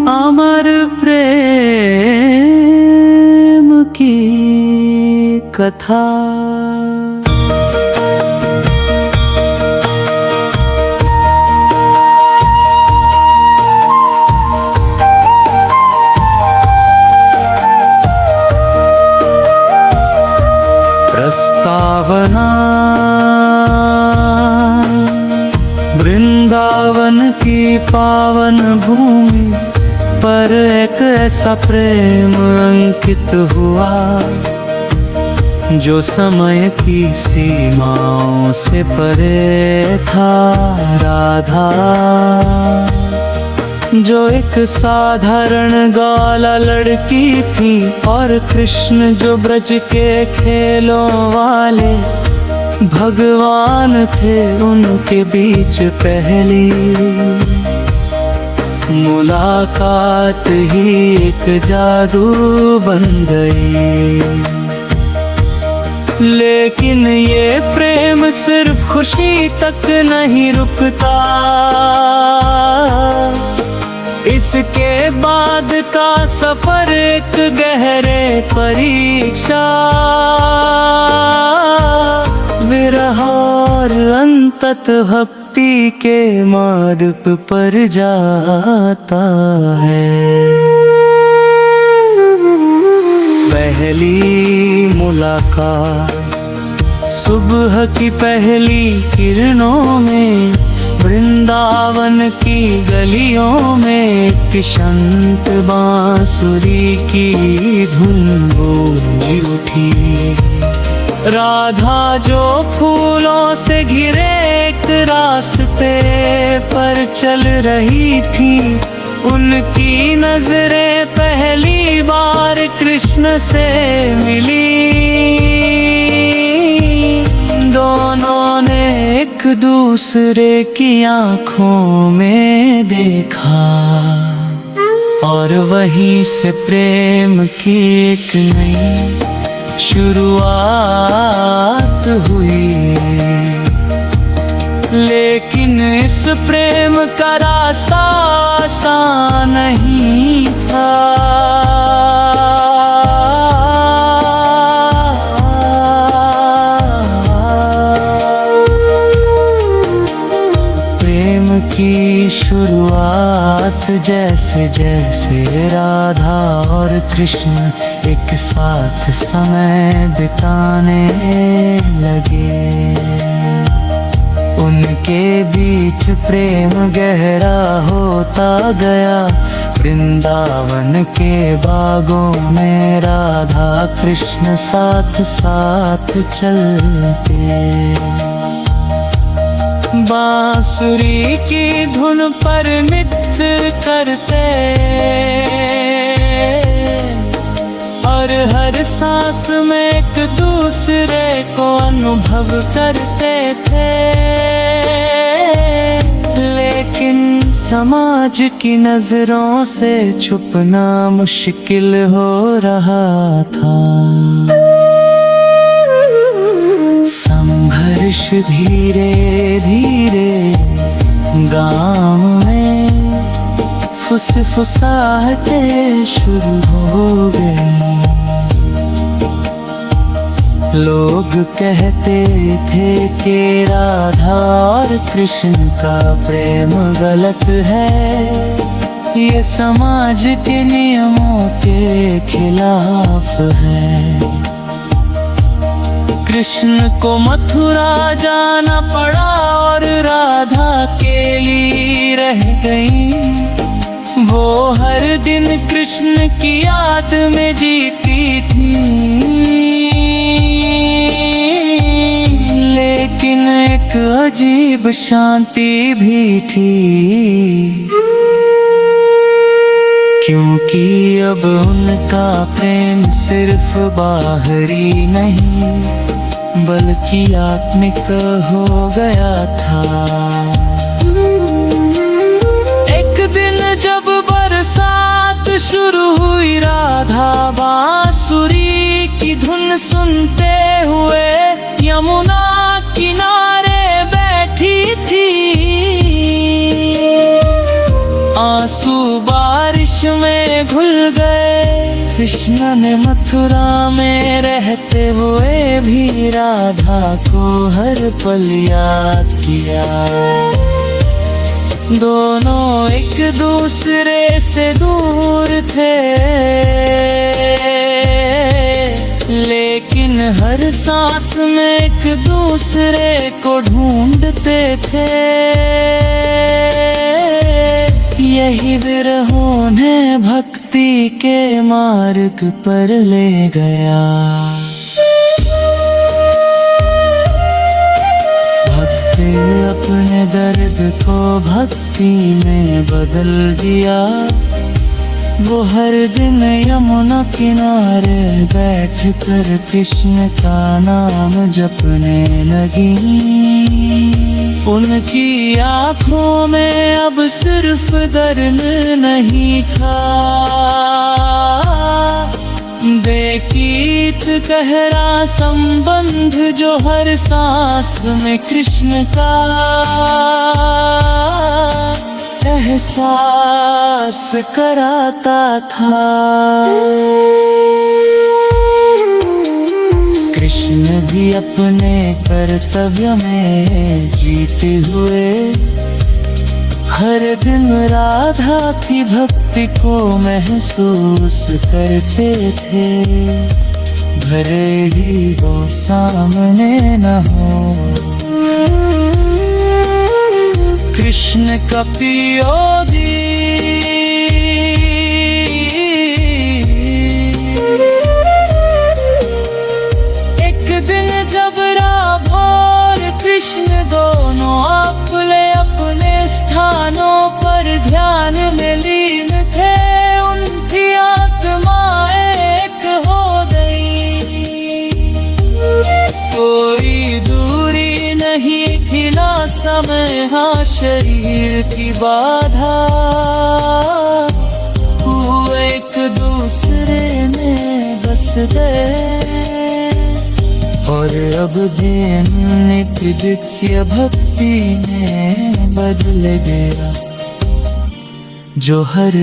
अमर प्रेम की कथा। प्रस्तावना। वृंदावन की पावन भूमि पर एक ऐसा प्रेम अंकित हुआ जो समय की सीमाओं से परे था। राधा जो एक साधारण ग्वाला लड़की थी और कृष्ण जो ब्रज के खेलों वाले भगवान थे, उनके बीच पहली मुलाकात ही एक जादू बन गई। लेकिन ये प्रेम सिर्फ खुशी तक नहीं रुकता, इसके बाद का सफर एक गहरे परीक्षा, विरह और अंतत भक्ति के मार्ग पर जाता है। पहली मुलाकात। सुबह की पहली किरणों में वृंदावन की गलियों में किशंत बांसुरी की धुन गूंज उठी। राधा जो फूलों से घिरे एक रास्ते पर चल रही थी, उनकी नजरें पहली बार कृष्ण से मिली। दोनों ने एक दूसरे की आँखों में देखा और वहीं से प्रेम की एक नई शुरुआत हुई। लेकिन इस प्रेम का रास्ता आसान नहीं था। प्रेम की शुरुआत जैसे जैसे राधा और कृष्ण एक साथ समय बिताने लगे, उनके बीच प्रेम गहरा होता गया। वृंदावन के बागों में राधा कृष्ण साथ साथ चलते, बांसुरी की धुन पर नृत्य करते और हर सांस में एक दूसरे को अनुभव करते थे। लेकिन समाज की नजरों से छुपना मुश्किल हो रहा था। संघर्ष धीरे धीरे गांव में फुसफुसाहटें शुरू हो गई। लोग कहते थे कि राधा और कृष्ण का प्रेम गलत है, ये समाज के नियमों के खिलाफ है। कृष्ण को मथुरा जाना पड़ा और राधा अकेली रह गई। वो हर दिन कृष्ण की याद में जीती थी, लेकिन एक अजीब शांति भी थी, क्योंकि अब उनका प्रेम सिर्फ बाहरी नहीं बल्कि आत्मिक हो गया था। एक दिन जब बरसात शुरू हुई, राधा बांसुरी की धुन सुनते हुए यमुना किनारे बैठी थी। काश में घुल गए। कृष्ण ने मथुरा में रहते हुए भी राधा को हर पल याद किया। दोनों एक दूसरे से दूर थे, लेकिन हर सांस में एक दूसरे को ढूंढते थे। यही विरह ने भक्ति के मार्ग पर ले गया। भक्त अपने दर्द को भक्ति में बदल दिया। वो हर दिन यमुना किनारे बैठकर कृष्ण का नाम जपने लगी। उनकी आँखों में अब सिर्फ दर्द नहीं था, बेकीत गहरा संबंध जो हर सांस में कृष्ण का एहसास कराता था। कृष्ण भी अपने कर्तव्य में जीते हुए हर दिन राधा की भक्ति को महसूस करते थे। भले ही वो सामने न हो, कृष्ण का पियोगी एक दिन जब राधा और कृष्ण दोनों अपने स्थानों पर ध्यान में लीन थे, उनकी आत्माएं एक हो गई। कोई दूरी नहीं थी ना समय, हाँ शरीर की बाधा। वो एक दूसरे में बस गए और अब दिन नित्य भक्ति में बदल गया। जो हर